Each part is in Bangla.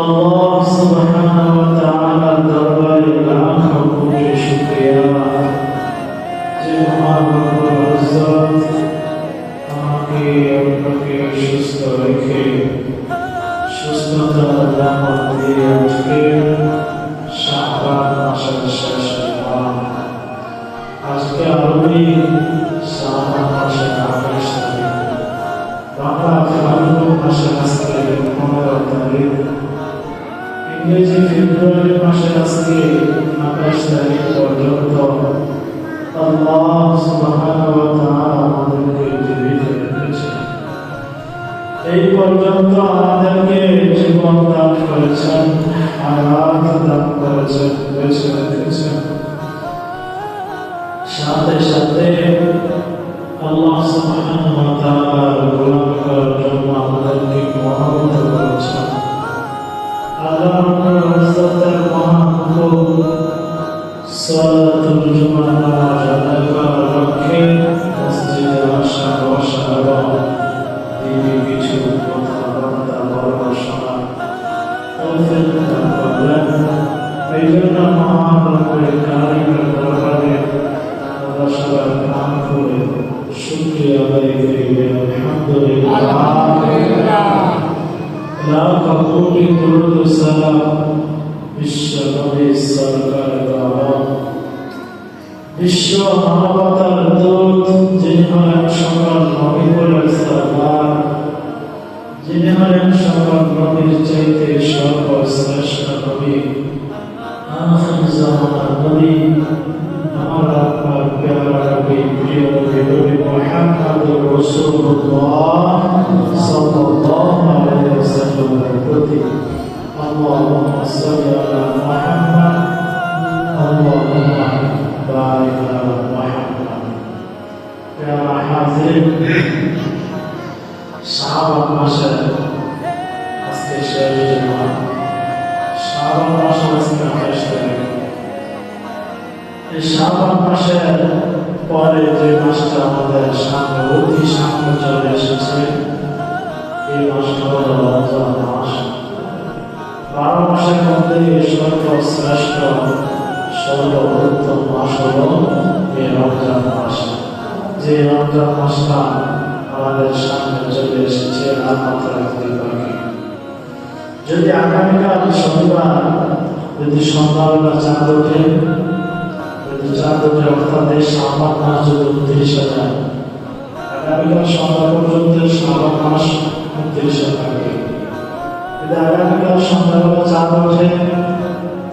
আল্লাহ সুবহানাহু ওয়া তাআলার দরবারে লাখ কোটি শুকরিয়া যে মহান রব্বুল ইজ্জত আমাকে আপনাকে সুস্থ রেখে সুস্থতার দামত দিয়ে আজকে শাবান মাসের শেষ দিন। আজকে আরবি শাবান মাসের 28 তারিখ, বাংলা ফাল্গুন মাসের আজকে 15 তারিখ, ইংরেজি ফেব্রুয়ারি মাসের আজকে 28 তারিখ পর্যন্ত আল্লাহ সুবহানাহু ওয়া তাআলা আমাদেরকে জীবিত রেখেছেন। এই পর্যন্ত আমাদেরকে জীবন দান করেছেন, হায়াত দান করেছেন, বেঁচে রেখেছেন। সাথে সাথে আল্লাহ সুবহানাহু ওয়া তাআলার গোলামি করার জন্য আমাদেরকে মনোনীত করেছেন। আল্লাহ রাব্বুল ইজ্জতের মহান হুকুম সালাতুল জুমআহ নামাজ আদায় করার লক্ষ্যে মসজিদে আসা বসা এবং দিনী কিছু কথাবার্তা পরামর্শনা তৌফিক দান করলেন। এই জন্য মহান রব্বুল কারীমের দরবারে আমরা সবাই কান করে শুকরিয়া আদায় করি। আলহামদুলিল্লাহ। লাখ কোটি দরুদ ও সালাম বিশ্ব নবী সরকার আলম, বিশ্ব মানবতার দূত, যিনি হলেন সকল নবীদের সরদার, যিনি হলেন সকল নবীর চাইতে সর্বশ্রেষ্ঠ নবী, আখির জামানার নবী, আমার আপনার প্যারা নবী, প্রিয় নবী মুহাম্মদুর রাসূলুল্লাহ সাল্লাল্লাহু আলাইহি ওয়াসাল্লামের প্রতি আল্লাহুম্মা সাল্লি আলা মুহাম্মাদ আল্লাহুম্মা বারিক আলা মুহাম্মাদ। প্যারা হাজির, শাবান মাসের আজকে শেষ জুমা। শাবান মাসের আজকে 28 তারিখ। এই শাবান মাসের পরে যে মাসটা আমাদের সামনে অতি সামনে চলে এসেছে, এই মাসটা হলো রমজান মাস। 12 মাসের মধ্যে সর্বশ্রেষ্ঠ সর্বোত্তম মাস হলো এই রমজান মাস। যে রমজান মাসটা আমাদের সামনে চলে এসেছে আর মাত্র একদিন বাকি। যদি আগামীকাল শনিবার যদি সন্ধ্যাবেলা চাঁদ ওঠে, চাঁদ ওঠে অর্থাৎ এই শাবান মাস যদি 29 যায়, আগামীকাল সন্ধ্যা পর্যন্ত শাবান মাস 29 থাকে। যদি আগামীকাল সন্ধ্যাবেলা চাঁদ ওঠে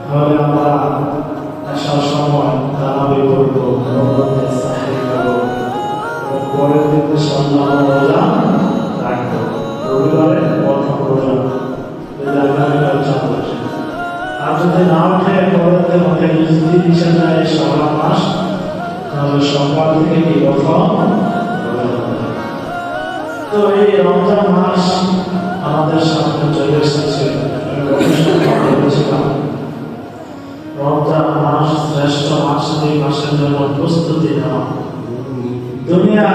তাহলে আমরা আসার সময় তারাবি করব, রমজানের সাহরি করব, পরের দিন সন্ধ্যা রোজা রাখবো, রবিবারে প্রথম রোজা। যদি আগামীকাল চাঁদ ওঠে, আর যদি না ওঠে পরের দিন ওঠে, যদি 30 যায় শাবান মাস, তাহলে সকাল থেকে কি প্রথম রোজা। তো এই রমজান মাস আমাদের সামনে চলে এসেছে। রমজান মাস শ্রেষ্ঠ মাস, এই মাসের জন্য প্রস্তুতি নেওয়া। দুনিয়া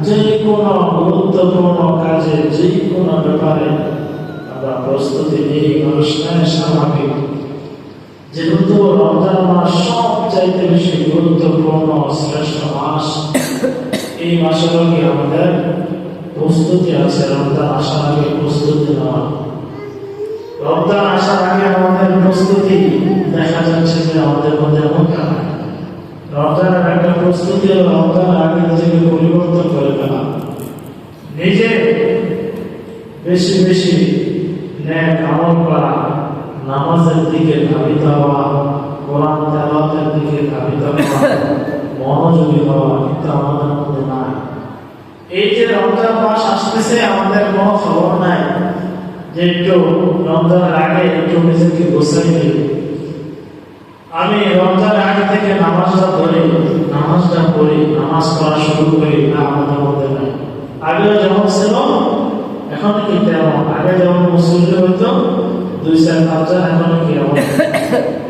যে কোনো গুরুত্বপূর্ণ কাজে, যে কোনো ব্যাপারে আমরা প্রস্তুতি নিই, মানুষ নেয় স্বাভাবিক। যেহেতু রমজান মাস সব চাইতে বেশি গুরুত্বপূর্ণ শ্রেষ্ঠ মাস, এই মাসেরও কি আমাদের প্রস্তুতি আছে। রমজান আসার আগে প্রস্তুতি নেওয়া, রমজান আসার আগে আমাদের প্রস্তুতি দেখা যাচ্ছে যে আমাদের মধ্যে এমনটা না। রমজানের একটা প্রস্তুতি হলো রমজানের আগে নিজেকে পরিবর্তন করে ফেলা, নিজে বেশি বেশি নেক আমল করা, নামাজের দিকে ধাবিত হওয়া, কোরআন তেলাওয়াতের দিকে ধাবিত হওয়া, মনোযোগী হওয়া, কিন্তু আমাদের মধ্যে নাই। এই যে রমজান মাস আসতেছে, আমাদের কোনো খবর নাই যে একটু রমজানের আগে একটু নিজেকে গোছাই নিই। আমি রমজানের আগে থেকে নামাজটা ধরি, নামাজটা পড়ি, নামাজ পড়া শুরু করি, না আমাদের মধ্যে নাই। আগে যেমন ছিল এখন কি তেমন। আগে যেমন মুসলিম হইতো 2-4-5 এখন কি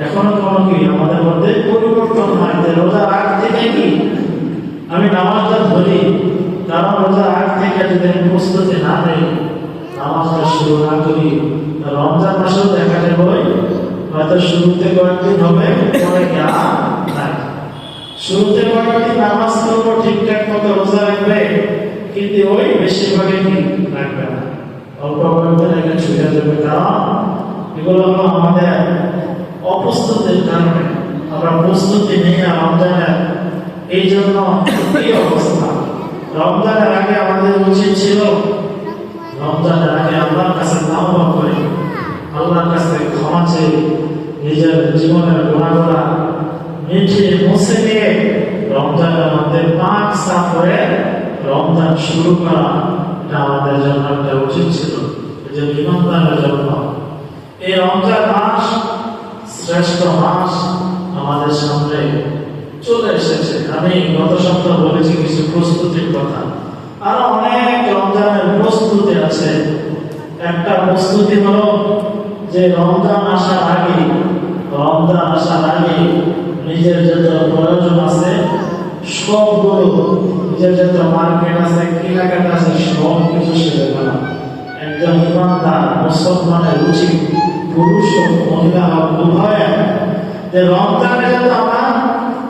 এখনো কোনো কি আমাদের মধ্যে পরিবর্তন হয়। রোজার আগ থেকে কি আমি নামাজটা ধরি, কারণ রোজার আগ থেকে যদি আমি প্রস্তুতি না নেই নামাজটা শুরু না করি, রমজান মাসেও দেখা যাবে হয়তো শুরুতে কয়েকদিন হবে, পরে কি আর নাই। শুরুতে কয়েকদিন নামাজ পড়বো, ঠিকঠাক মতো রোজা রাখবে, কিন্তু ওই বেশিরভাগই কি রাখবে না, অল্প কয়েকদিন আগে ছুটে যাবে। কারণ এগুলো হলো আমাদের অপ্রস্তুতির কারণে, আমরা প্রস্তুতি নেই না রমজানের, এই জন্য এই অবস্থা। রমজানের আগে আমাদের উচিত ছিল রমজানের আগে আল্লাহর কাছে তাওবা করে, আল্লাহর কাছে ক্ষমা চেয়ে, নিজের জীবনের গুনাহগুলো মিটিয়ে মুছে নিয়ে রমজানের মধ্যে পাক সাফ হয়ে রমজান শুরু করা, এটা আমাদের জন্য একটা উচিত ছিল। এই যে ইমানদারের জন্য এই রমজান মাস শ্রেষ্ঠ মাস আমাদের সামনে চলে এসেছে। আমি গত সপ্তাহ বলেছি কিছু প্রস্তুতির কথা, আরো অনেক রমজানের প্রস্তুতি আছে। একটা প্রস্তুতি হলো যে রমজান আসার আগে নিজের যত প্রয়োজন আছে সবগুলো, নিজের যত মার্কেট আছে, কেনাকাটা আছে, সব কিছু সেরে ফেলা। একজন ইমানদার মুসলমানের উচিত, পুরুষ ও মহিলা উভয়, যে রমজানে যাতে আমরা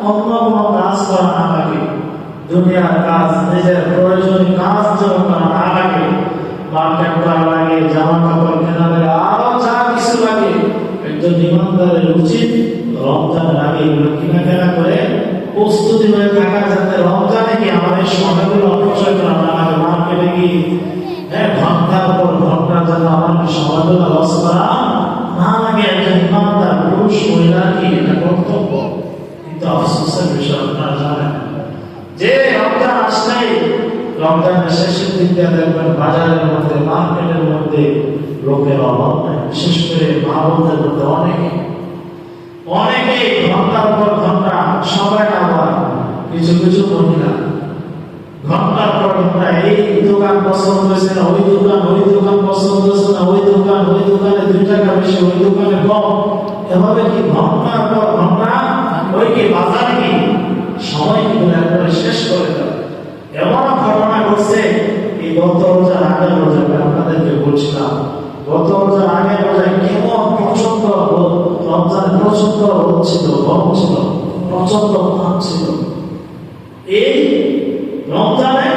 অন্য কোনো কাজ করা না লাগে, দুনিয়ার কাজ, নিজের প্রয়োজনীয় কাজ যেন করা না লাগে, মার্কেট করা লাগে, জামা কাপড় কেনা লাগে, আরো যা কিছু লাগে, একজন ইমানদারের উচিত রমজানের আগে এগুলো কেনাকাটা করে প্রস্তুতি হয়ে থাকা, যাতে রমজানে কি আমাদের সময়গুলো অপচয় করা না লাগে, মার্কেটে কি ঘন্টার পর ঘন্টা যেন আমাদের সময়গুলো লস করা না লাগে। একজন ইমানদার পুরুষ মহিলা কি এটা কর্তব্য। কিন্তু আফসোসের বিষয় আপনারা জানেন যে রমজান আসলেই, রমজানের শেষের দিকে দেখবেন বাজারের মধ্যে, মার্কেটের মধ্যে লোকের অভাব নাই। বিশেষ করে মা বোনদের মধ্যে অনেকে ঘন্টার পর ঘন্টা, সবাই আবার কিছু কিছু মহিলা ঘন্টার পর ঘন্টা এই দোকান পছন্দ হয়েছে না ওই দোকান পছন্দ হয়েছে না ওই দোকানে 2 টাকা বেশি, ওই দোকানে কম, এভাবে কি ঘন্টার পর ঘন্টা ওই কি বাজারে কি সময় কি একবারে শেষ করে দেয়। এমন ঘটনা ঘটছে এই গত রোজার আগের রোজায়, আপনাদেরকে বলছিলাম গত রোজার আগের রোজায় কেমন প্রচন্ড রমজানে প্রচন্ড রোদ ছিল, গরম ছিল, প্রচন্ড তাপ ছিল। এই রমজানে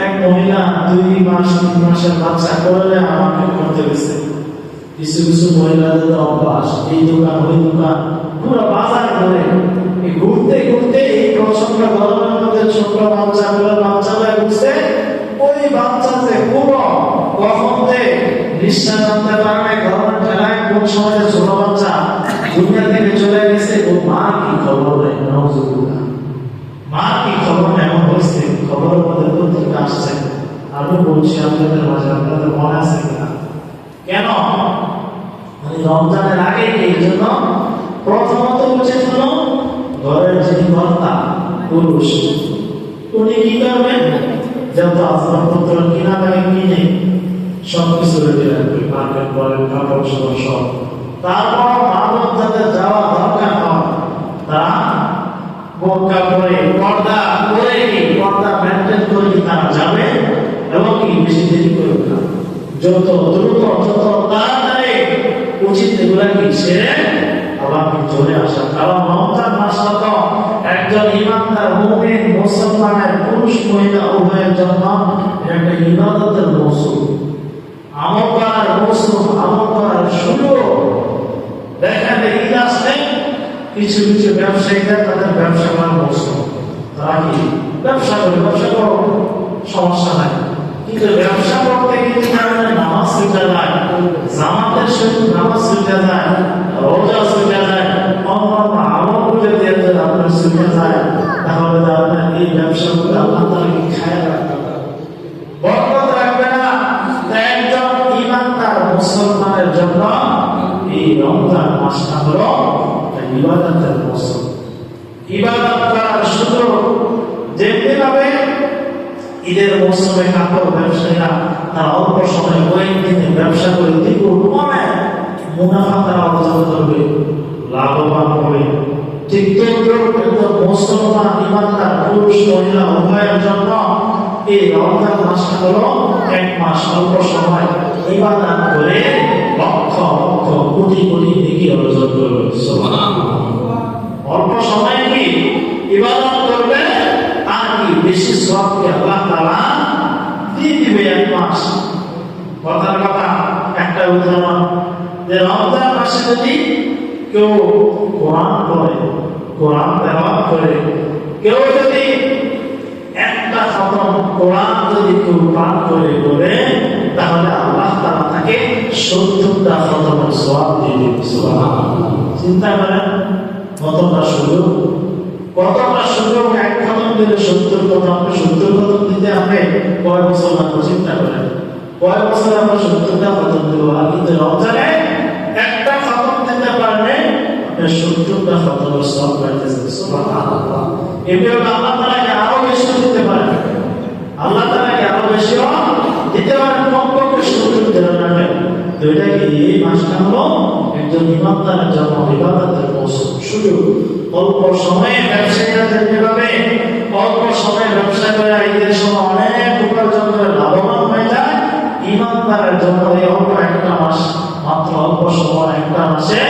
এক মহিলা 2 মাস 3 মাসের বাচ্চা করলে আমাকে করতে গেছে। কিছু কিছু মহিলাদের অভ্যাস এই দোকান ওই দোকান পুরো বাজার ঘুরে, ঘুরতে ঘুরতে এই প্রচন্ড গরমের মধ্যে ছোট বাচ্চাগুলো ঘুরছে, ওই বাচ্চা যে পুরো কখন নিঃশ্বাস আনতে পারে না, গরমের ঠেলায় কোন সময় ছোট বাচ্চা দুনিয়া থেকে চলে গেছে, ও মা কি খবর নেই, মা কি খবর নেই, এমন হয়েছে খবরের মধ্যে পত্রিকা আসছে। আমি বলছি আপনাদের মাঝে, আপনাদের মনে আছে কিনা, কেন রমজানের আগে এই জন্য প্রথমত উচিত হলো ঘরের যিনি কর্তা পুরুষ, উনি কি করবেন, যত আসবাবপত্র কিনা লাগে কিনে সবকিছু রেডি রাখবে, মার্কেট বলেন, কাপড় সব। তারপর মানব যাদের যাওয়া দরকার হয় তারা বোরকা পরে, পর্দা করে কি পর্দা মেনটেন করে কি তারা যাবে, এবং কি বেশি দেরি করবে না, যত দ্রুত যত তাড়াতাড়ি উচিত এগুলা কি সেরে আবার চলে আসা। কারণ রমজান মাসটা তো একজন ইমানদার মুমিন মুসলমানের পুরুষ মহিলা উভয়ের জন্য একটা ইবাদতের মৌসুম, আমল করার মৌসুম, আমল করার সুযোগ। দেখেন ঈদ আসলে কিছু কিছু ব্যবসায়ীরা তাদের ব্যবসা করার মৌসুম, তারা কি ব্যবসা করে, ব্যবসা করো সমস্যা নাই, কিন্তু ব্যবসা করতে কিন্তু নামাজ ছুটে যায়, জামাতের সঙ্গে নামাজ ছুটে যায়, রোজা ছুটে যায়, অন্যান্য আমলগুলো দিয়ে যদি আপনার ছুটে যায়, তাহলে আপনার এই ব্যবসাগুলো আল্লাহ তাআলা কি খায় রাখবে না, বরকত রাখবে না। একজন ইমানদার মুসলমানের জন্য এই রমজান মাসটা হলো ইবাদতের মৌসুম, ইবাদত করার সুযোগ। যেমনি ভাবে ঈদের মৌসুমে কাপড় ব্যবসায়ীরা তারা অল্প সময় কয়েকদিনে ব্যবসা করে দ্বিগুণ মুনাফা তারা অর্জন করবে, লাভবান হবে, ঠিক মুসলমান ইমানদার পুরুষ মহিলা উভয়ের জন্য এই রমজান মাসটা হলো এক মাস অল্প সময় ইবাদত করে লক্ষ লক্ষ কোটি কোটি নেকি অর্জন করবে। সুবহানাল্লাহ। অল্প সময় কি ইবাদত করবে আর কি বেশি সওয়াবকে আল্লাহ তাআলা দিয়ে দিবে এক মাস। কথার কথা একটা উদাহরণ, যে রমজান মাসে যদি কেউ কোরআন পড়ে, কোরআন তেলাওয়াত করে, কেউ যদি একটা খতম কোরআন যদি কেউ পাঠ করে তাহলে আল্লাহ তাআলা তাকে 70টা খতমের সওয়াব দিয়ে দিবে। সুবহানাল্লাহ। চিন্তা করেন কতটা সুযোগ, কতটা সুযোগ। এক খতম দিলে 70 খতম, 70 খতম দিতে হবে কয় বছর লাগবে চিন্তা করেন। কয় বছর আমরা 70টা খতম দেব, আর কিন্তু রমজানে একটা খতম দিতে পারলে 70টা খতমের সওয়াব পাইতেছেন। সুবহানাল্লাহ। এভাবে আল্লাহ তাআলাকে আরো বেশি দিতে পারেন, আল্লাহ তাআলাকে আরো বেশি দিতে পারেন, কমপক্ষে 70 দিলেন না। তো এটা কি এই মাসটা হলো একজন ইমানদারের জন্য ইবাদতের মৌসুম, সুযোগ। অল্প সময়ে ব্যবসায়ীরা যেভাবে অল্প সময়ে ব্যবসা করে ঈদের সময় অনেক উপার্জন করে লাভবান হয়ে যায়, ইমানদারের জন্য এই অল্প একটা মাস, মাত্র অল্প সময় একটা মাসে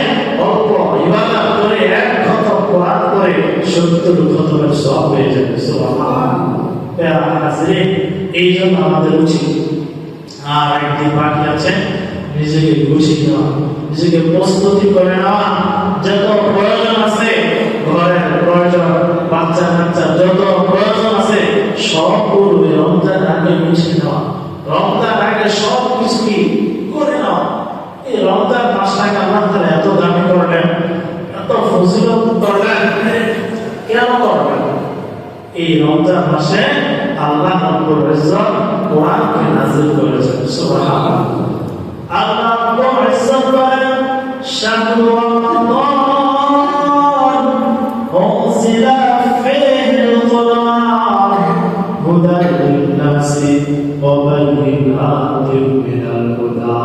অল্প ইবাদত করে এক খতম কোরআন করে 70 খতমের সওয়াব পেয়ে যাবে। সুবহানাল্লাহ। প্যারা হাজিরিন, এই জন্য আমাদের উচিত আর একদিন বাকি আছে, নিজেকে গুছিয়ে নেওয়া, নিজেকে প্রস্তুতি করে নেওয়া। যত প্রয়োজন আছে ঘরের প্রয়োজন, বাচ্চা কাচ্চা যত প্রয়োজন আছে সবগুলো রমজান আগে গুছিয়ে নেওয়া, রমজান আগে সব কিছু কি করে নেওয়া। এই রমজান মাসটাকে আল্লাহ তাআলা এত দামি করলেন, এত ফজিলত করলেন, কেন করলেন? এই রমজান মাসে আল্লাহ রাব্বুল ইজ্জত কোরআনকে নাযিল করেছেন। সুবহানাল্লাহ। আল্লাহ রাব্বুল ইজ্জত বলেন, শাহরু রমাদান উনজিলা ফীহিল কুরআন হুদাল লিন-নাসি ওয়া বায়িনাতিন মিনাল হুদা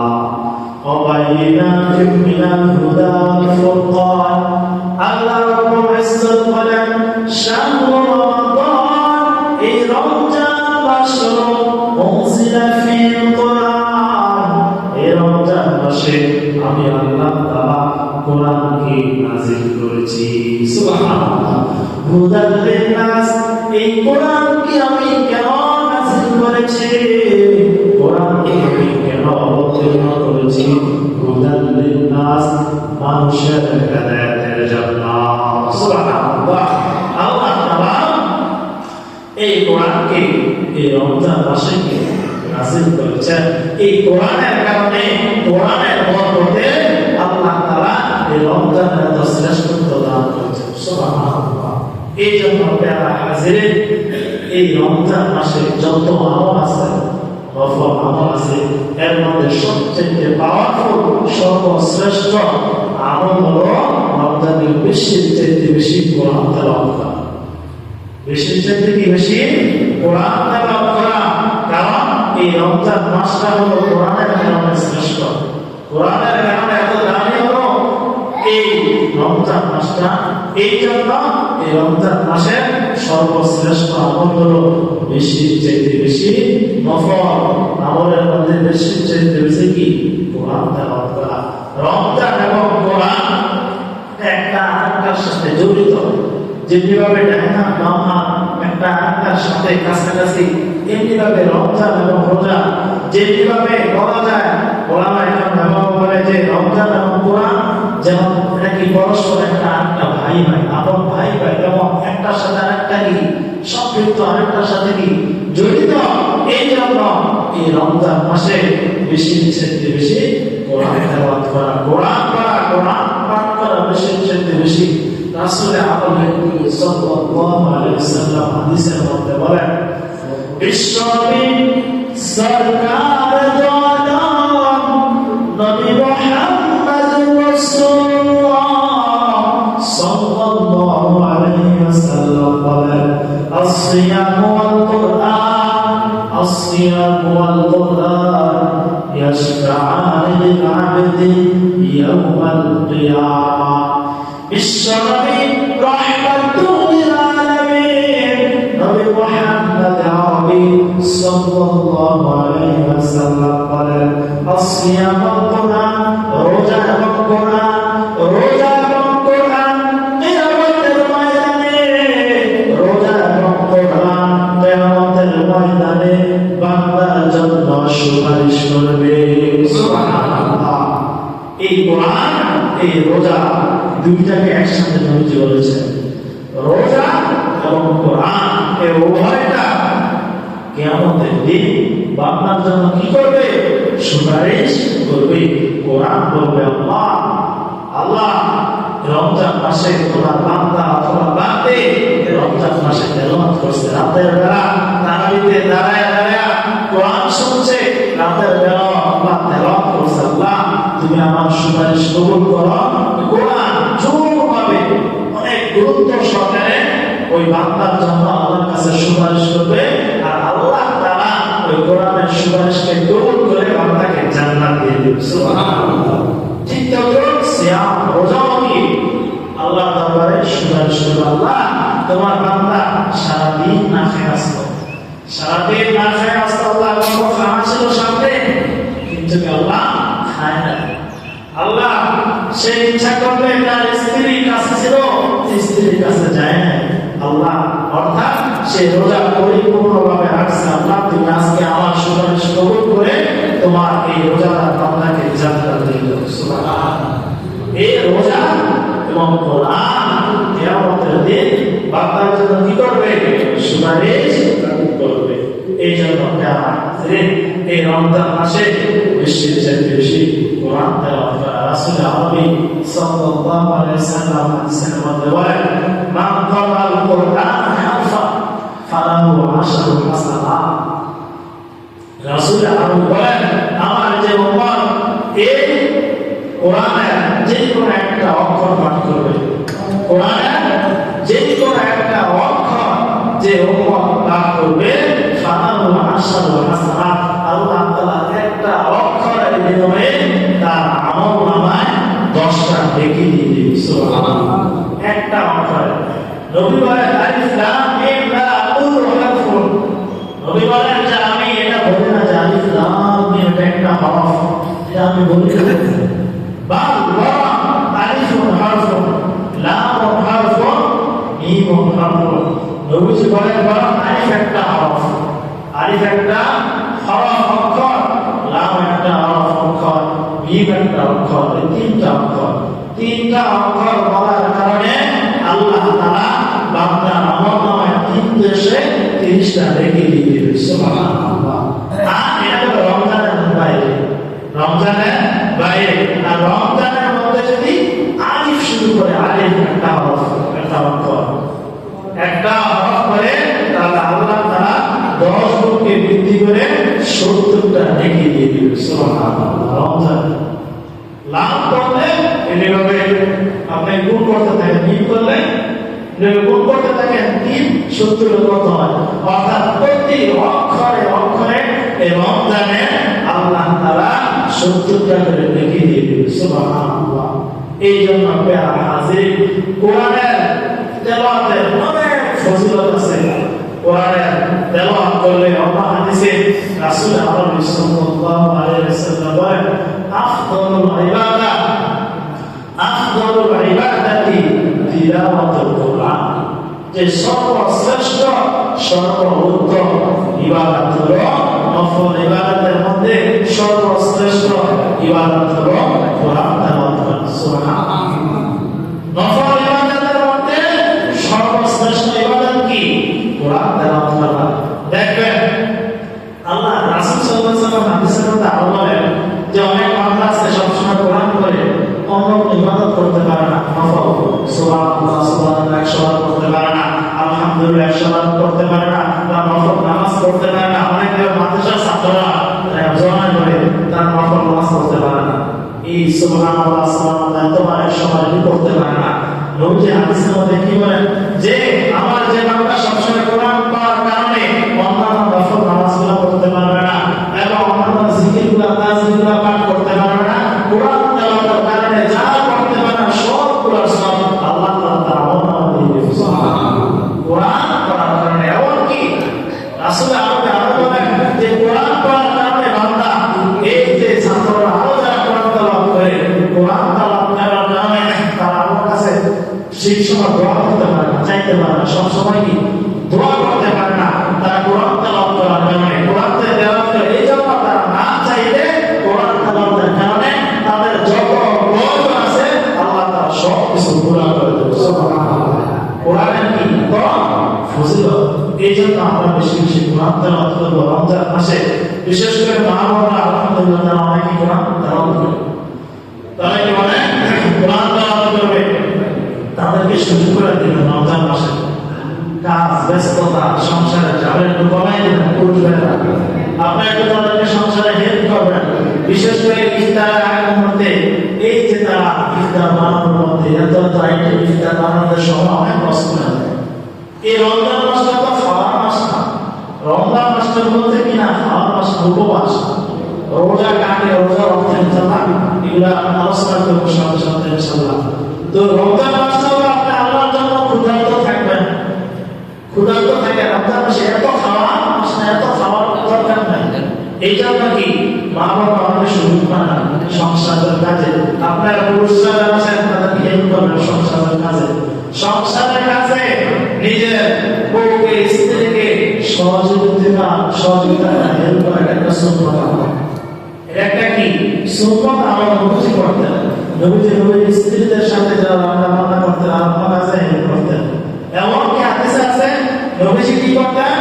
ওয়া বায়িনাতিন মিনাল হুদা ওয়াল ফুরকান। আল্লাহ রাব্বুল ইজ্জত বলেন, শাহরু রমাদান, এই রমজান মাস উনজিলা ফীহিল কুরআন, এই রমজান মাসে আমি আল্লাহ তাআলা কোরআনকে নাযিল করেছি। সুবহানাল্লাহ। হুদাল লিন-নাস, এই কোরআনকে আমি কেন নাযিল করেছি, কোরআনকে আমি কেন অবতীর্ণ করেছি? হুদাল লিন-নাস, মানুষের হেদায়েতের জন্য। সুবহানাল্লাহ। আল্লাহ তাআলা এই কোরআনকে এই রমজান মাসে নাযিল করেছেন। এই কোরআনের কারণে, কোরআনের বরকতে আল্লাহ তাআলা এই রমজানের এত শ্রেষ্ঠত্ব দান করেছেন। সুবহানাল্লাহ। এই জন্য প্যারা হাজিরিন, এই রমজান মাসে যত আমল আছে, নফল আমল আছে, এর মধ্যে সবচেয়ে পাওয়ারফুল, সর্বশ্রেষ্ঠ আমল হলো রমজানের বেশির চাইতে বেশি কোরআন তেলাওয়াত করা। বেশির চাইতে কি বেশি কোরআন তেলাওয়াত করা। কারণ এই রমজান মাসটা হলো কোরআনের কারণে শ্রেষ্ঠ, কোরআনের কারণে এত দামি হলো এই রমজান মাসটা। এই জন্য এই রমজান মাসের সর্বশ্রেষ্ঠ আমল হলো বেশির চাইতে বেশি নফল আমলের মধ্যে বেশির চাইতে বেশি কি কোরআন তেলাওয়াত করা। রমজান এবং কোরআন একটা আরেকটার সাথে জড়িত, যেভাবে ডাইনা বামা একটা আরেকটার সাথে কাছাকাছি, এমনিভাবে রমজান এবং রোজা যেভাবে বলা যায়, বলা হয় এখন ব্যবহার করে যে রমজান এবং কোরআন যেমন এটা কি পরস্পর একটা আরেকটা ভাই ভাই, আপন ভাই ভাই, এবং একটার সাথে আরেকটা কি সম্পৃক্ত, আরেকটার সাথে কি জড়িত। এই জন্য এই রমজান মাসে বেশি চাইতে বেশি কোরআন তেলাওয়াত করা, কোরআন পড়া, কোরআন পাঠ করা বেশি চাইতে বেশি। রাসূল সাল্লাল্লাহু আলাইহি ওয়াসাল্লাম হাদিসের মধ্যে বলেন, বিশ্বনবী সরকার দো আলম নবী মুহাম্মদ রাসূলুল্লাহ সাল্লাল্লাহু আলাইহি ওয়াসাল্লাম বলেন, আসসিয়াম ওয়াল কুরআন, আসসিয়াম ওয়াল কুরআন ইয়াশফাআন লিল আবদি ইয়াওমাল কিয়ামাহ। বিশ্বনবী রাহমাতুল লিল আলামিন নবী মুহাম্মদ আরবি সাল্লাল্লাহু আলাইহি ওয়াসাল্লাম বলেন, আসিয়াম ওয়াল কুরআন, রোজা এবং কোরআন, রোজা এবং কোরআন কিয়ামতের ময়দানে, রোজা এবং কোরআন কিয়ামতের ময়দানে বান্দার জন্য সুপারিশ করবে। সুবহানাল্লাহ। এই কোরআন, এই রোজা দুইটাকে একসাথে নবীজি বলেছেন। রোজা এবং কোরআন এই উভয়টা কিয়ামতের দিন বান্দার জন্য কি করবে? সুপারিশ করবে। কোরআন বলবে, আল্লাহ আল্লাহ রমজান মাসে তোমার বান্দা অথবা বান্দে রমজান মাসে তেলাওয়াত করছে, রাতের বেলা তারাবিতে দাঁড়ায় দাঁড়ায় কোরআন শুনছে, রাতের বেলা আল্লাহ তেলাওয়াত করছে, আল্লাহ তুমি আমার সুপারিশ কবুল করো। কোরআন জোরভাবে অনেক গুরুত্ব সহকারে ওই বান্দার জন্য আল্লাহর কাছে সুপারিশ করবে, আর আল্লাহ তাআলা ওই কোরআনের সুপারিশকে কবুল করে বান্দাকে জান্নাত দিয়ে দিবে। সুবহানাল্লাহ। ঠিক তদ্রুপ সিয়াম, রোজা কি আল্লাহ দরবারে সুপারিশ করবে, আল্লাহ তোমার বান্দা সারাদিন না খেয়ে আসতো, সারাদিন না খেয়ে আসতো, আল্লাহ কোনো খানা ছিল সামনে কিন্তু আল্লাহ খায় না। আল্লাহ সে ইচ্ছা করলে তার স্ত্রীর কাছে ছিল, স্ত্রীর কাছে যায় না। আল্লাহ অর্থাৎ সে রোজা পরিপূর্ণভাবে রাখছে, আল্লাহ তুমি আজকে আমার সুপারিশ কবুল করে তোমার এই রোজাদার বান্দাকে জান্নাত দিয়ে দাও। সুবহানাল্লাহ। এই রোজা এবং কোরআন কিয়ামতের দিন বান্দার জন্য কি করবে? সুপারিশ করবে। এই জন্য এই রমজান মাসে বেশি চাইতে বেশি কোরআন তেলাওয়াত করা। রাসূল আরবি সাল্লাল্লাহু আলাইহি ওয়াসাল্লাম হাদিসের মধ্যে বলেন, মান ক্বারাআল কুরআন হারফা ফালাহু আশরু হাসানাত। রাসূল আরবি বলেন, আমার যে উম্মত এই কোরআনের যে কোনো একটা অক্ষর পাঠ করবে, কোরআনের যে কোনো একটা অক্ষর যে উম্মত পাঠ করবে, ফালাহু আশরু হাসানাত, আল্লাহ তাআলা একটা অক্ষরের বিনিময়ে তার আমলনামায় 10টা নেকি দিয়ে দিবে। সুবহানাল্লাহ। একটা অক্ষর। নবী বলেন, আলিফ লাম মিম লা আকুলু হারফুন। নবী বলেন যে আমি এটা বলি না যে আলিফ লাম মিম এটা একটা হরফ, এটা আমি বলি না। বাল ওয়া আলিফুন হারফুন, লামুন হারফুন, মিমুন হারফুন। নবীজি বলেন বরং আলিফ একটা হরফ, আলিফ একটা হরফ অক্ষর, লাম একটা হরফ অক্ষর, মিম একটা অক্ষর, এই তিনটা অক্ষর। তিনটা অক্ষর বলার কারণে আল্লাহ তাআলা বান্দার আমলনামায় 30টা নেকি দিয়ে দিবে। সুবহানাল্লাহ। আর এটা হলো রমজানের বাইরে, রমজানের বাইরে। আর রমজানের মধ্যে যদি আলিফ শুরু করে, আলিফ একটা হরফ, একটা অক্ষর, একটা হরফ করে, তাহলে আল্লাহ তাআলা 10 গুণকে বৃদ্ধি করে 70টা নেকি দিয়ে দিবে। সুবহানাল্লাহ। রমজান লাভ করলে এইভাবে আপনি গুণ করতে থাকেন, মিম করলে এইভাবে গুণ করতে থাকেন, 3 70 কত হয়? অর্থাৎ প্রতি অক্ষরে অক্ষরে এই রমজানে আল্লাহ তাআলা 70টা করে নেকি দিয়ে দিবে। সুবহানাল্লাহ। এই জন্য প্রিয় হাজির, কোরআনের তেলাওয়াতের অনেক ফজিলত আছে। কোরআনের তেলাওয়াত করলে আল্লাহ হাদিসে রাসূল আরবি সাল্লাল্লাহু আলাইহি ওয়াসাল্লাম বলেন, আফদালুল ইবাদাত, আফদালুল ইবাদাতি তিলাওয়াতুল কোরআন, যে সর্বশ্রেষ্ঠ সর্বোত্তম ইবাদত হলো, নফল ইবাদতের মধ্যে সর্বশ্রেষ্ঠ ইবাদত হলো কোরআন তেলাওয়াত করা। সুবহানাল্লাহ। নফল ইবাদতের মধ্যে সর্বশ্রেষ্ঠ ইবাদত কি? কোরআন তেলাওয়াত করা। দেখবেন আল্লাহ রাসূল সাল্লাল্লাহু আলাইহি ওয়াসাল্লাম হাদিসের মধ্যে আরো বলেন যে অনেক বান্দা আছে সবসময় কোরআন পড়ে, অন্য ইবাদত করতে পারে না, নফল সুবহানাল্লাহ সুবহানাল্লাহ 100 বার করতে পারে না, আলহামদুলিল্লাহ 100 বার করতে পারে না, বা নফল নামাজ পড়তে পারে না। অনেক মাদ্রাসার ছাত্ররা জমা করে তার নফল নামাজ পড়তে পারে না। এই সুবহানাল্লাহ সুবহানাল্লাহ তোমার 100 বার করতে পারে না। নবীজি হাদিসের মধ্যে কি বলেন যে আমার যে বান্দা সবসময় কোরআন পড়ার কারণে অন্যান্য নফল নামাজগুলো পড়তে পারবে না এবং অন্যান্য জিকিরগুলো তাসবিহগুলো পাঠ করতে পারবে না, কোরআন তেলাওয়াতের কারণে যা করতে পারে না সবগুলোর সব আল্লাহ তাআলা তার আমলনামা দিয়ে দিবেন। সুবহানাল্লাহ। কোরআন পড়ার কারণে এমন কি রাসূল আরবি বলেন সেই সময় দোয়া করতে পারে না, চাইতে পারে না, সবসময় কি দোয়া করতে পারে না। তারা কোরআন তেলাওয়াত করার কারণে, কোরআন তেলাওয়াত করে এই জন্য তারা না চাইলে কোরআন তেলাওয়াতের কারণে তাদের যত প্রয়োজন আছে আল্লাহ তাআলা সব কিছু পুরা করে দেবে। সুবহানাল্লাহ। কোরআনের কি ফজিলত, এই জন্য আমরা বেশি বেশি কোরআন তেলাওয়াত করব। রমজান মাসে বিশেষ করে মা বোনরা আলহামদুলিল্লাহ তারা অনেকে কোরআন তেলাওয়াত করে, তারা কি বলে কোরআন তেলাওয়াত করবে, তাদেরকে সুযোগ করে দিবেন রমজান মাসে। কাজ ব্যস্ততা সংসারে যাবেন একটু কমাই দেবেন, পুরুষরা আপনি একটু তাদেরকে সংসারে হেল্প করবেন। বিশেষ করে ইফতারের আগের মধ্যে এই যে তারা ইফতার বানানোর মধ্যে এত ইফতার বানানোর সময় অনেক কষ্ট হয়ে যায়। এই রমজান মাসটা তো খাওয়ার মাস না, রমজান মাসটা বলতে কিনা খাওয়ার মাস, উপবাস, রোজা কাটে, রোজা রক্ত ইনশাআল্লাহ এগুলা আলোচনা করবো সাথে সাথে ইনশাআল্লাহ। তো রমজান মাসটাও আপনি আল্লাহর জন্য ক্ষুধার্ত থাকবেন, ক্ষুধার্ত থাকে। রমজান মাসে এত খাওয়া মাস না, এত খাওয়ার দরকার নাই। এই জন্য কি মা বাবা আমাদের সুযোগ পান না সংসারের কাজে। আপনারা পুরুষরা আছেন তাদেরকে হেল্প করবেন সংসারের কাজে, সংসারের কাজে নিজের বউকে স্ত্রীকে সহযোগিতা হেল্প করা একটা সুন্নাত আমল। এটা একটা কি সুন্নাত আমল নবী করতেন। নবীজি নবীর স্ত্রীদের সাথে যারা রান্না বান্না করতেন, রান্না কাজে হেল্প করতেন। এমনকি হাদিসে আছে নবীজি কি করতেন,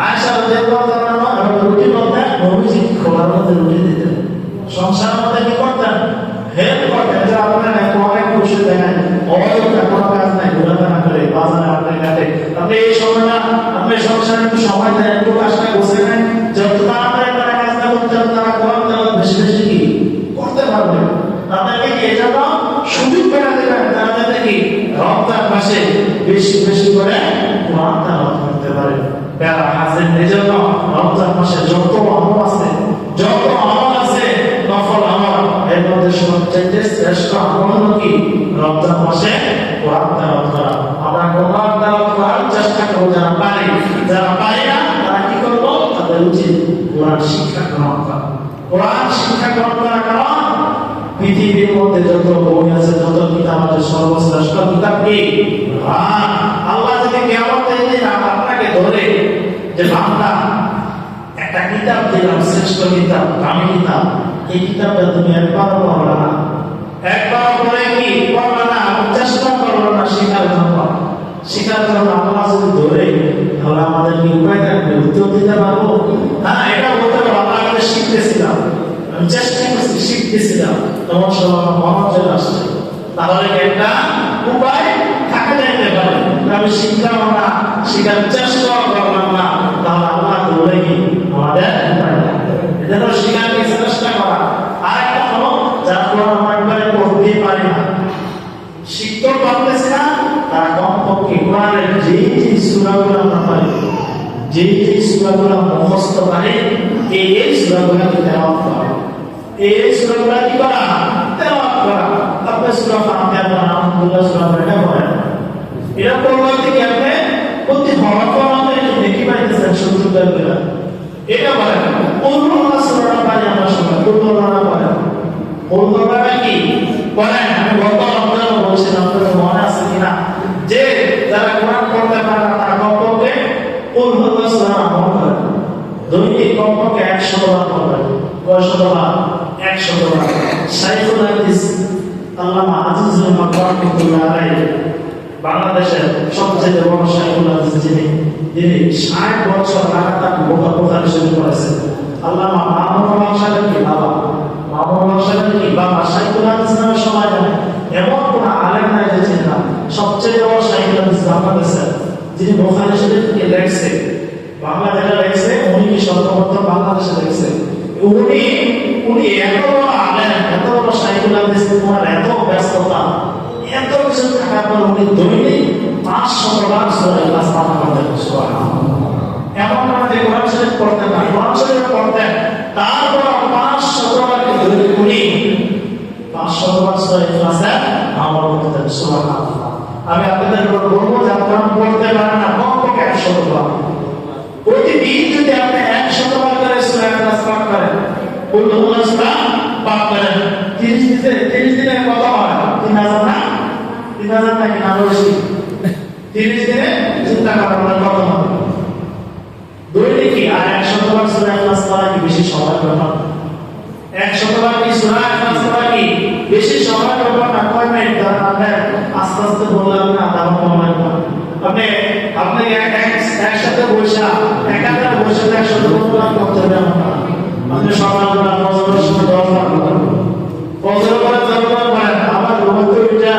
আয়েশা রাদিয়াল্লাহু তাআলা রুটি করতেন, নবীজি খোলার মধ্যে রুটি দিতেন। সংসারের মধ্যে কি করতেন, হেল্প করতেন। যে আপনারা অনেক খুশি দেখেন অনেকটা কোনো কাজ নাই, ঘোরাফেরা করে বাজারে আপনার কাটে, আপনি এই সময়টা আপনি সংসারে একটু সময় দেন, একটু কাজটা বসে নেন, যত তাড়াতাড়ি তারা কাজটা করতে হবে তারা কোরআন তেলাওয়াত বেশি বেশি কি করতে পারবে। তাদেরকে কি এই জন্য সুযোগ করে দেবেন, তারা যাতে কি রমজান মাসে বেশি বেশি করে কোরআন তেলাওয়াত করতে পারে। প্যারা হাসেন এই জন্য রমজান মাসে যত আমল আছে, যত আমল আছে নফল আমল, এর মধ্যে সবচেয়ে শ্রেষ্ঠ আমল হলো কি রমজান মাসে কোরআন তেলাওয়াত করা। আমরা কোরআন তেলাওয়াত করার চেষ্টা করব, যারা পারি, যারা পারি না তারা কি করব, তাদের উচিত কোরআন শিক্ষা গ্রহণ করা। কোরআন শিক্ষা গ্রহণ করার কারণ পৃথিবীর মধ্যে যত বই আছে, যত কিতাব আছে, সর্বশ্রেষ্ঠ কিতাব কি কোরআন। আল্লাহ যদি কিয়ামতের দিন আপনাকে ধরে যে বান্দা একটা কিতাব দিলাম, শ্রেষ্ঠ কিতাব, দামি কিতাব, এই কিতাবটা তুমি একবারও পড়বে না, একবার পড়ে কি পড়বে না, চেষ্টা করবে না শেখার জন্য, শেখার জন্য আল্লাহ যদি ধরে, তাহলে আমাদের কি উপায় থাকবে, উত্তর দিতে পারবো? হ্যাঁ, এটা বলতে পারবো আল্লাহ আমি শিখতেছিলাম, আমি চেষ্টা করছি, শিখতেছিলাম, তোমার সব আমার মনে চলে আসছে। তাহলে একটা উপায় থাকে যাইতে পারে, আমি শিখলাম না, শিখার চেষ্টা করলাম না, তাহলে আল্লাহ ধরে কি আমাদের উপায় থাকবে। এজন্য শিখার চেষ্টা করা। আর একটা হলো যারা কোরআন আমরা একবারে পড়তে পারি না, শিখতে পারতেছে না, তারা কমপক্ষে কোরআনের যে যে সূরাগুলো আমরা পারি, যে যে সূরাগুলো মুখস্থ পারি, এই সূরাগুলো তেলাওয়াত করা, এই সূরাগুলো কি করা, তেলাওয়াত করা। আপনি সূরা ফাতিহা পড়েন, আলহামদুলিল্লাহ সূরা ফাতিহা পড়েন, এটা পড়লে কি আপনি প্রতি হরফের মধ্যে একটু দেখি পাইতেছেন, সূত্রটা করে এটা বলেন। কুলহুল্লাহ সূরাটা পারি আমরা সবাই, কুলহুল্লাহ পড়েন, কুলহুল্লাহ কি পড়েন। আমি গত রমজানে বলছিলাম, আপনাদের মনে আছে কিনা, যে যারা কোরআন পড়তে পারে না তারা কমপক্ষে কুলহুল্লাহ সূরা আমল করেন, দৈনিক কমপক্ষে 100 বার পড়বেন। কয়শত বার? 100 বার। শাইখুল হাদিস আল্লামা আজিজুল হক রাহমাতুল্লাহ আলাইহি, বাংলাদেশের সবচেয়ে বড় শাইখুল হাদিস, যিনি 60 বছর লাগাতার বুখারী শরীফ পড়েছেন। আল্লামা মামুনুল হক সাহেব কি বাবা, মামুনুল হক সাহেব কি বাবা, শাইখুল হাদিস নামে সবাই জানে। এমন কোন আলেম নাই যে চেনে না। সবচেয়ে বড় শাইখুল হাদিস বাংলাদেশের, যিনি বুখারী শরীফকে লেখছে, বাংলা যেটা লেখছে, উনি কি সর্বপ্রথম বাংলাদেশে লেখছে। উনি এত বড় আলেম, এত বড় শাইখুল হাদিস, তোমার এত ব্যস্ততা, এত কিছু থাকার পর উনি দৈনিক 500 বার সূরা ইখলাস পাঠ করতেন। সুবহানাল্লাহ। এমন না যে কোরআন শরীফ পড়তেন না, কোরআন শরীফ পড়তেন, তারপর 500 বার দৈনিক উনি 500 বার সূরা ইখলাসের আমল করতেন। সুবহানাল্লাহ। আমি আপনাদের বলবো যে আপনারা পড়তে পারেন না, কমপক্ষে 100 বার প্রতিদিন যদি আপনি 100 বার করে সূরা ইখলাস পাঠ করেন, কুলহুল্লাহ সূরা পাঠ করেন, 30 দিনে কত হয়? 3000 না? 3000 নাকি না বেশি? 30 দিনে চিন্তা করার কত হবে? দৈনিক আর 100 বার সূরা ইখলাস পড়া কি বেশি সময় ব্যাপার? 100 বার কি সূরা ইখলাস পড়া কি বেশি সময় ব্যাপার না? কয় মিনিট ধরে আমরা আস্তে আস্তে বললাম না, দাম কমাই না। আপনি একসাথে বসা একাধারে বসে একসাথে বললাম করতে হবে না। আপনি সকালবেলা ফজরের সময় 10 বার বলেন, ফজরের পরে 10 বার বলেন, আবার ঘুমাতে উঠে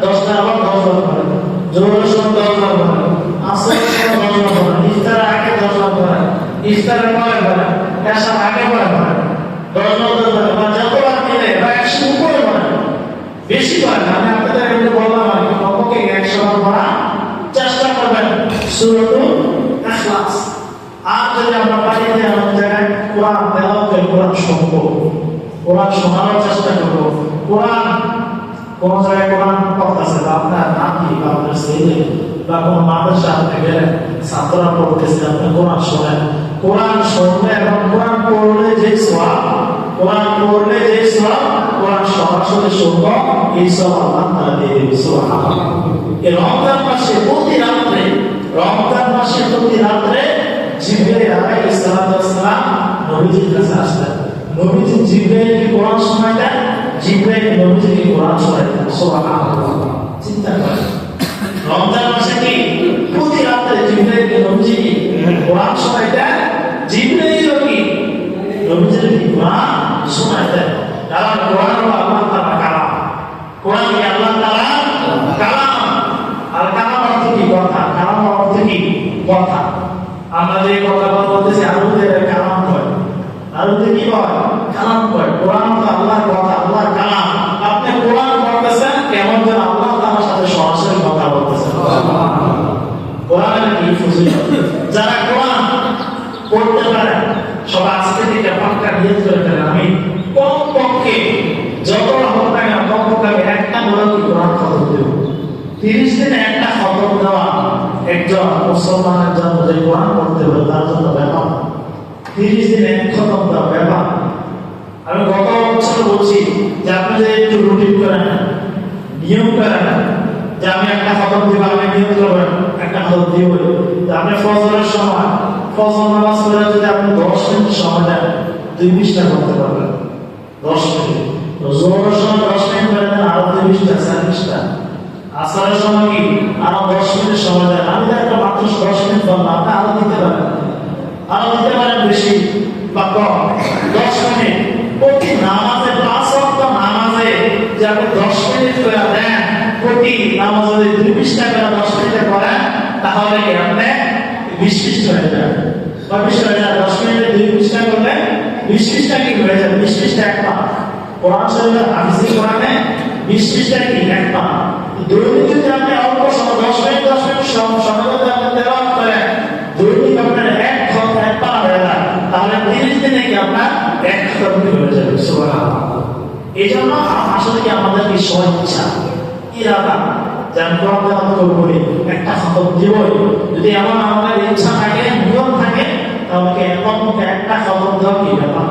10টা আবার 10 বার বলেন, জোহরের সময় 10 বার বলেন, আসরের সময় 10 বার বলেন, ইফতারের আগে 10 বার বলেন, ইফতারের পরে বলেন, এশার আগে বলেন, 10 বার বলেন, বা যতবার মিলে বা 100 উপরে বলেন, বেশি বলেন। আমি আপনাদের এমনি বললাম আর কি, কমপক্ষে 100 বার পড়া চেষ্টা করবেন সূরাতুল ইখলাস। আর যদি আমরা বাড়িতে এমন জায়গায় কোরআন তেলাওয়াত করে কোরআন শুনবো, কোরআন শোনার চেষ্টা করবো, কোরআন কোন জায়গায় কোরআন পড়তেছে বা আপনার নাতি বা আপনার ছেলে বা কোনো মাদ্রাসা আপনি গেলেন, ছাত্ররা পড়তেছে, আপনি কোরআন শোনেন। কোরআন শুনলে এবং কোরআন পড়লে যে সওয়াব, কোরআন পড়লে যে সওয়াব, কোরআন সরাসরি শুনবো, এই সওয়াব আল্লাহ তাআলা দিয়ে দিবেন। সুবহানাল্লাহ। এই রমজান মাসে প্রতি রাত্রে, রমজান মাসে প্রতি রাত্রে জিবরাইল আলাইহিস সালাম নবীজির কাছে আসতেন। নবীজি জিবরাইলকে কোরআন শোনাতেন, জিবরাইল নবীজিকে কোরআন শোনাতেন। সুবহানাল্লাহ। চিন্তা করেন, রমজান মাসে কি প্রতি রাতে জিবরাইলকে নবীজিকে কোরআন শোনাতেন, জিবরাইলও কি নবীজিকে কোরআন শোনাতেন। কারণ কোরআন হলো আল্লাহ তাআলার কালাম, কোরআন কি আল্লাহ তাআলার কালাম। আর কালাম অর্থ কি? কথা। কালাম অর্থ কি? কথা। আমরা যে কথা বলতেছি আরবিতে কালাম কয়, আরবিতে কি কয়? কালাম কয়। কোরআন তো আল্লাহর কথা, আল্লাহর কালাম। আপনি কোরআন পড়তেছেন কেমন যেন আল্লাহ তাআলার সাথে সরাসরি কথা বলতেছেন। কোরআনের কি ফজিলত! যারা কোরআন পড়তে পারে সব আজকে থেকে পাক্কা নিয়ত করে ফেলেন, আমি কমপক্ষে যতটা হোক না কেন কমপক্ষে একটা বড় কি কোরআন খতম দেব। 30 দিনে একটা খতম দেওয়া একজন মুসলমানের জন্য যে কোরআন পড়তে হবে তার জন্য ব্যাপার। 30 দিনে এক খতম দেওয়া ব্যাপার। আমি গত বছর বলছি যে আপনি যদি একটু রুটিন করেন, নিয়ম করেন, যে আমি একটা খতম দিব, আমি নিয়ত করবেন একটা খতম দিব, আপনি ফজরের সময় ফজর নামাজ পড়ে যদি আপনি 10 মিনিট সময় দেন 2 পৃষ্ঠা করতে পারবেন। 10 মিনিট। জোহরের সময় 10 মিনিট করে দেন, আরো 2 পৃষ্ঠা, 4 পৃষ্ঠা। আসরের সময় কি আরো 10 মিনিট সময় দেন। আমি তো একটা মাত্র 10 মিনিট বললাম, আপনি আরো দিতে পারেন, আরো দিতে পারেন বেশি বা কম। 10 মিনিট প্রতি নামাজে, 5 ওয়াক্ত নামাজে যে আপনি 10 মিনিট করে দেন, প্রতি নামাজে যদি 2 পৃষ্ঠা করে 10 মিনিটে করেন, তাহলে কি আপনি 20 পৃষ্ঠা হয়ে যাবে। 20 পৃষ্ঠা হয়ে যাবে। 10 মিনিটে 2 পৃষ্ঠা করলে 20 পৃষ্ঠা কি হয়ে যাবে? 20 পৃষ্ঠা এক পা। কোরআন শরীফের হাফিজি কোরআনে 20 পৃষ্ঠা কি এক পা। দৈনিক যদি আপনি অল্প সময় 10 মিনিট সময় যদি আপনি তেলাওয়াত করেন, দৈনিক আপনার এক পা হয়ে যায়, তাহলে 30 দিনে কি আপনার এক খতম হয়ে যাবে। সুবহানাল্লাহ। এই জন্য আসলে কি আমাদের কি ইচ্ছা ইরাদা যে আমি কোরআন তেলাওয়াত করবো, একটা খতম দিবই, যদি এমন আমাদের ইচ্ছা থাকে, নিয়ম থাকে, তাহলে কি কমপক্ষে একটা খতম দেওয়া কি ব্যাপার।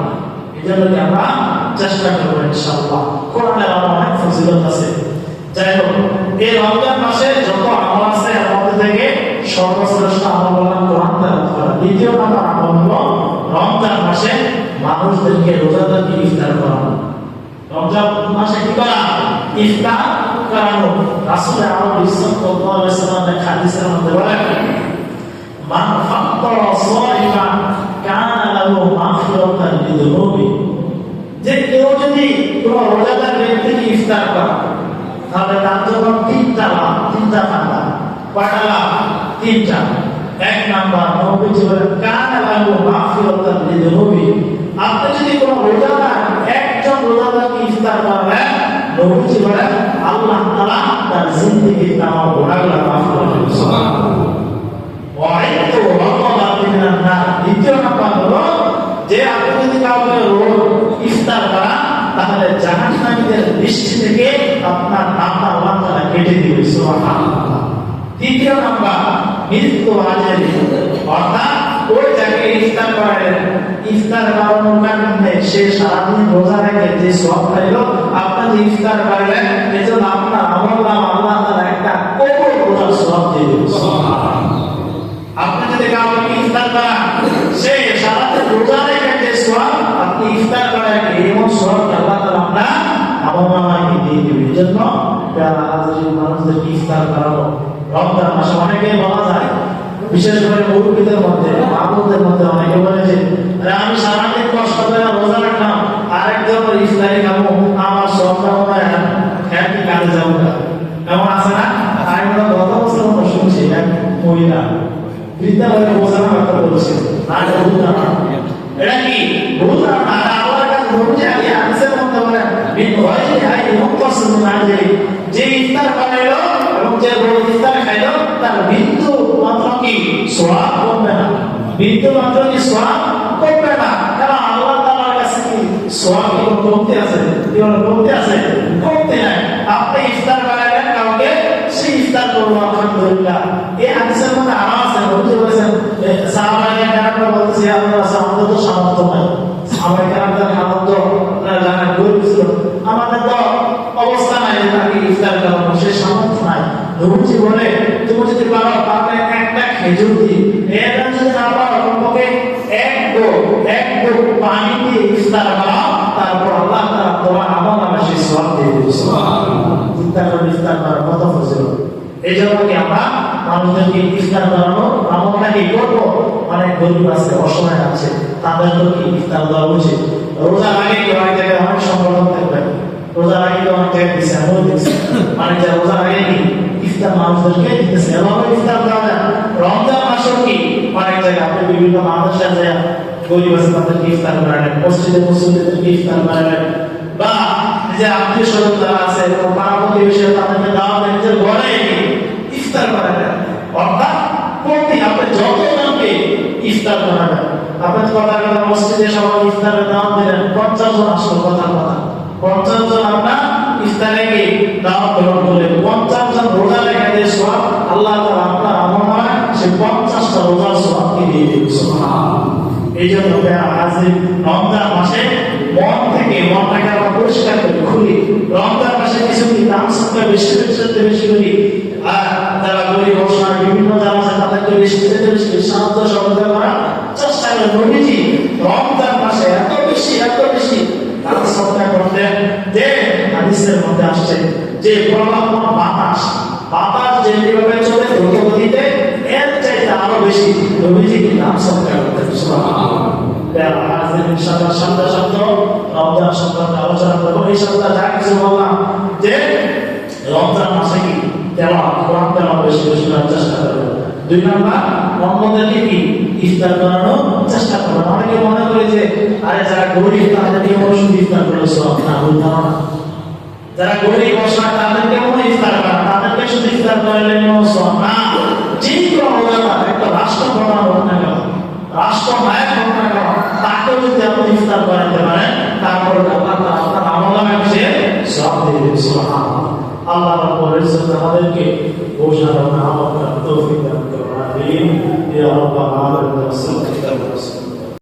এই জন্য কি আমরা চেষ্টা করবো ইনশাআল্লাহ। কোরআনের অনেক ফজিলত আছে। যাই হোক, এই রমজান মাসে যত আমল আছে এর মধ্যে থেকে সর্বশ্রেষ্ঠ আমল হলো কোরআন তেলাওয়াত করা। দ্বিতীয় নাম্বার আমল হলো রমজান মাসে মানুষদেরকে রোজাদারকে ইফতার করানো। রমজান মাসে কি করা? ইফতার করানো। রাসূল আরবি সাল্লাল্লাহু আলাইহি ওয়াসাল্লাম হাদিসের মধ্যে বলেন, মান ফাত্তারা সাইফান কানা লাহু মাগফিরাতান লিযুনুবি। যে কেউ যদি কোনো রোজাদার ব্যক্তিকে ইফতার করে, তাহলে তার জন্য 3টা লাভ, 3টা ফায়দা। কয়টা লাভ? 3টা। এক নাম্বার, নবীজি বলেন কানা লাহু মাগফিরাতান লিযুনুবি। আপনি যদি কোনো রোজাদার, একজন রোজাদারকে ইফতার করেন, নবীজি বলেন আল্লাহ তাআলা তার জিন্দেগির তামাম গুনাহগুলো মাফ করে দেবেন। সুবহানাল্লাহ। ওয়াইতু রামাদান মিনান নার। দ্বিতীয় নাম্বার হলো যে আপনি যদি কাউকে ইফতার করান, তাহলে জাহান্নামীদের দৃষ্টি থেকে আপনার নামটা আল্লাহ তাআলা কেটে দিবে। সুবহানাল্লাহ। তৃতীয় নাম্বার, মৃত্যু আজেরি, অর্থাৎ ওই যাকে ইফতার করেন, ইফতার করানোর কারণে সে সারাদিন রোজা রেখে যে সওয়াব পাইল, আপনি যে ইফতার করলেন, এজন্য আপনার আমল নামা আল্লাহ তাআলা সবাই দিয়ে দেবে। এই জন্য মানুষদেরকে ইফতার করানো রমজান মাসে অনেকেই বলা যায়, বিশেষ করে মুরব্বীদের মধ্যে, মাবুদের মধ্যে অনেকে বলে যে আমি সারাদিন কষ্ট করে রোজা রাখলাম, আরেকজন ইফতারি খাবো, আমার সবটা মনে হয় একই কাজে যাবো না। এমন আছে না? আমি গত বছর শুনছি এক মহিলা বৃদ্ধা হয়ে বোঝানো একটা বলছে, না এটা ভুল না, এটা কি ভুল না, আল্লাহর কাছে বলছে আমি আদেশের মধ্যে বলে হয় যে আই এমন পছন্দ না যে ইফতার বানাইলো এবং যে বড় ইফতার খাইলো তার মৃত্যু মাত্র কি সওয়াব কমবে না, মৃত্যু মাত্র কি সওয়াব কমবে না। কারণ আল্লাহ তাআলার কাছে কি সওয়াব কি কমতে আছে? কি কমতে আছে? কমতে নাই। আপনি ইফতার বানাইলেন কাউকে, সেই ইফতার করলো আলহামদুলিল্লাহ। এই হাদিসের মধ্যে আরো আছে, নবী বলেছেন সাহাবায়ে কেরামরা বলছে আমাদের তো সামর্থ্য নাই, সাহাবায়ে কেরামদের সামর্থ্য যারা গরিব ছিল, আমাদের তো অবস্থা নাই তাকে ইফতার করানো, সে সামর্থ্য নাই। নবীজি বলে তুমি যদি পারো তাহলে একটা খেজুর দিয়ে, এটা যদি না পারো কমপক্ষে এক ডোক পানি দিয়ে ইফতার করাও, তারপর আল্লাহ তাআলা তোমার আমলনামায় সেই সওয়াব দিয়ে দিবে। সুবহানাল্লাহ। ইফতার করার কত ফজিলত। এই জন্য কি আমরা মানুষদেরকে ইফতার করানো আমলটা কি করবো? অনেক গরিব আছে, অসহায় আছে, তাদেরকে কি ইফতার দেওয়া উচিত। রোজার আগে অনেক জায়গায় অনেক সংগঠন থাকবে, রোজার আগে অনেক জায়গায় দিচ্ছে, আমিও দিচ্ছি, মানে যে রোজার আগে কি ইফতার মানুষদেরকে দিতেছে, এভাবে ইফতার দেওয়া যায়। রমজান মাসেও কি অনেক জায়গায় আপনি বিভিন্ন মাদ্রাসায় যায় গরিব আছে তাদেরকে ইফতার করালেন, মসজিদে মুসল্লিদেরকে ইফতার করালেন, বা যে আত্মীয় স্বজন যারা আছে পাড়া প্রতিবেশী তাদেরকে দাওয়াত দেন, নিজের ঘরে ইফতার করালেন। অর্থাৎ প্রতি আপনি যতজনকে ইফতার করাবেন, আপনি কথা কথা মসজিদে সবাই ইফতারের দাওয়াত দিলেন, 50 জন আসলো, কথা 50 জন আপনার ইফতারে কি দাওয়াত গ্রহণ করলেন, 50 জন রোজা রেখে দিয়ে সওয়াব আল্লাহ তাআলা আপনার আমলনামায় সেই 50টা রোজার সওয়াবকে দিয়ে দিবেন। সুবহানাল্লাহ। এই জন্য হাজির রমজান মাসে মন থেকে মনটাকে আমরা পরিষ্কার করে খুলি, রমজান মাসে কিছু কি দান সদকা বেশি করি, আর যারা গরিব অসহায় বিভিন্ন যারা আছে তাদেরকে বেশি সাহায্য সহযোগিতা করার চেষ্টা করে। নবীজি রমজান মাসে এত বেশি দান সদকা করতেন যে হাদিসের মধ্যে আসছে যে প্রবাহমান বাতাস যেভাবে চলে দ্রুত গতিতে, এর চাইতে আরো বেশি নবীজি দান সদকা করতেন। সুবহানাল্লাহ। ইনশাআল্লাহ সামনে সপ্তাহ রমজান সম্পর্কে আলোচনা করবো। এই সপ্তাহে যা কিছু বললাম যে রমজান মাসে কি কোরআন তেলাওয়াত বেশি করার চেষ্টা করবো। 2 নাম্বার, অন্যদেরকে কি ইফতার করানোর চেষ্টা করবো। অনেকে মনে করে যে আরে যারা গরিব তাদেরকে শুধু ইফতার করলে সওয়াব, না, ভুল ধারণা। যারা গরিব অসহায় তাদেরকে ইফতার করা, তাদেরকে শুধু ইফতার করলে সওয়াব না। যে কোনো একটা রাষ্ট্র প্রধান হোক না কেন, রাষ্ট্র নায়ক হোক না কেন, তাকেও যদি আপনি ইফতার করাতে পারেন, তারপরে আপনার আমলনামায় সে সওয়াব দিয়ে দিবে। সুবহানাল্লাহ। আল্লাহ রাব্বুল ইজ্জত আমাদেরকে বোঝার ও আমল করার তৌফিক দান করুন। আমিন। ইয়া রাব্বাল আলামিন।